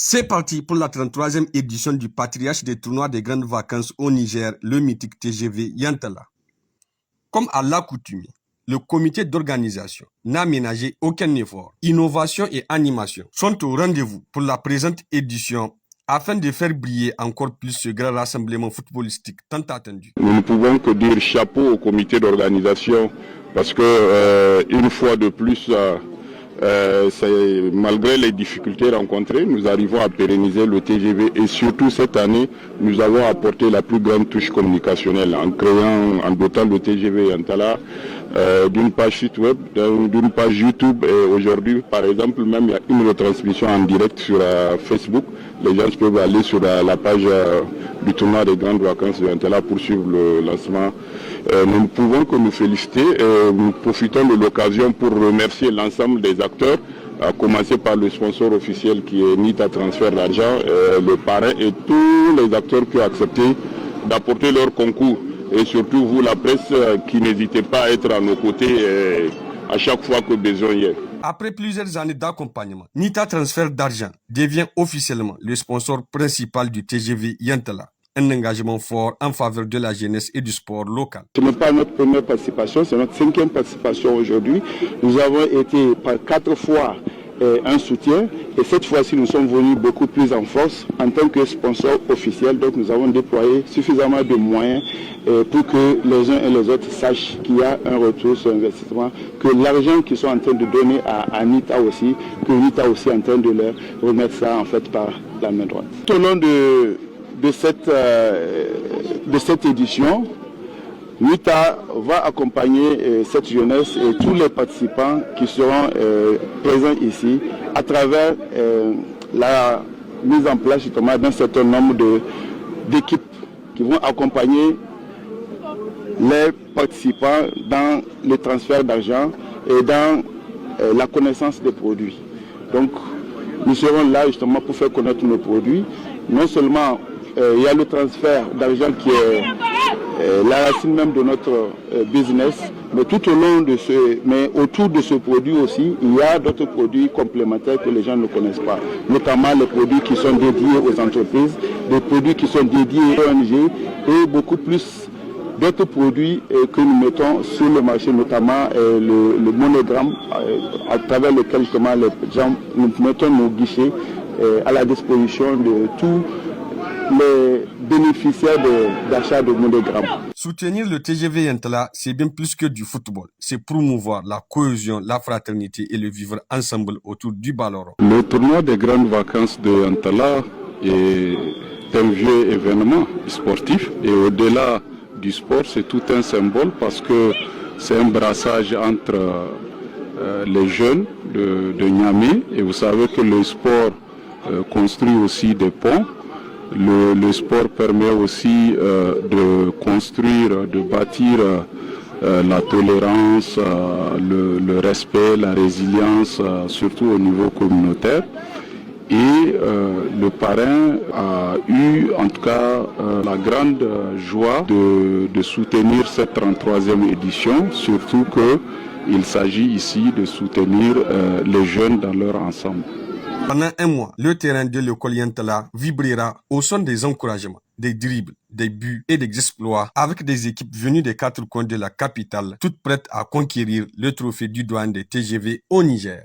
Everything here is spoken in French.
C'est parti pour la 33e édition du patriarche des tournois des grandes vacances au Niger, le mythique TGV Yantala. Comme à l'accoutumée, le comité d'organisation n'a ménagé aucun effort. Innovation et animation sont au rendez-vous pour la présente édition afin de faire briller encore plus ce grand rassemblement footballistique tant attendu. Nous ne pouvons que dire chapeau au comité d'organisation parce que une fois de plus, malgré les difficultés rencontrées, nous arrivons à pérenniser le TGV et surtout cette année, nous avons apporté la plus grande touche communicationnelle en dotant le TGV Yantala d'une page site web, d'une page YouTube et aujourd'hui, par exemple, même il y a une retransmission en direct sur Facebook. Les gens peuvent aller sur la page du tournoi des grandes vacances de Yantala pour suivre le lancement. Nous ne pouvons que nous féliciter. Nous profitons de l'occasion pour remercier l'ensemble des acteurs, à commencer par le sponsor officiel qui est Nita Transfert d'Argent, le parrain et tous les acteurs qui ont accepté d'apporter leur concours. Et surtout vous, la presse, qui n'hésitez pas à être à nos côtés à chaque fois que besoin y est. Après plusieurs années d'accompagnement, Nita Transfert d'Argent devient officiellement le sponsor principal du TGV Yantala. Un engagement fort en faveur de la jeunesse et du sport local. Ce n'est pas notre première participation, c'est notre 5e participation aujourd'hui. Nous avons été par 4 fois un soutien et cette fois-ci nous sommes venus beaucoup plus en force en tant que sponsor officiel. Donc nous avons déployé suffisamment de moyens pour que les uns et les autres sachent qu'il y a un retour sur investissement, que l'argent qu'ils sont en train de donner à Nita aussi, que Nita aussi est en train de leur remettre ça en fait par la main droite. Tout au long de cette édition, Nita va accompagner cette jeunesse et tous les participants qui seront présents ici à travers la mise en place justement d'un certain nombre d'équipes qui vont accompagner les participants dans le transfert d'argent et dans la connaissance des produits. Donc nous serons là justement pour faire connaître nos produits. Non seulement il y a le transfert d'argent qui est la racine même de notre business, mais tout au long de mais autour de ce produit aussi, il y a d'autres produits complémentaires que les gens ne connaissent pas, notamment les produits qui sont dédiés aux entreprises, des produits qui sont dédiés aux ONG et beaucoup plus d'autres produits que nous mettons sur le marché, notamment le monogramme à travers lequel justement les gens, nous mettons nos guichets à la disposition de tous les bénéficiaires d'achat de monogrammes. Soutenir le TGV Yantala, c'est bien plus que du football. C'est promouvoir la cohésion, la fraternité et le vivre ensemble autour du ballon. Le tournoi des grandes vacances de Yantala est un vieux événement sportif et au-delà du sport, c'est tout un symbole parce que c'est un brassage entre les jeunes de Niamey et vous savez que le sport construit aussi des ponts. Le sport permet aussi de construire, de bâtir la tolérance, le respect, la résilience, surtout au niveau communautaire. Et le parrain a eu en tout cas la grande joie de soutenir cette 33e édition, surtout qu'il s'agit ici de soutenir les jeunes dans leur ensemble. Pendant un mois, le terrain de l'école Yantala vibrera au son des encouragements, des dribbles, des buts et des exploits avec des équipes venues des 4 coins de la capitale, toutes prêtes à conquérir le trophée du doyen des TGV au Niger.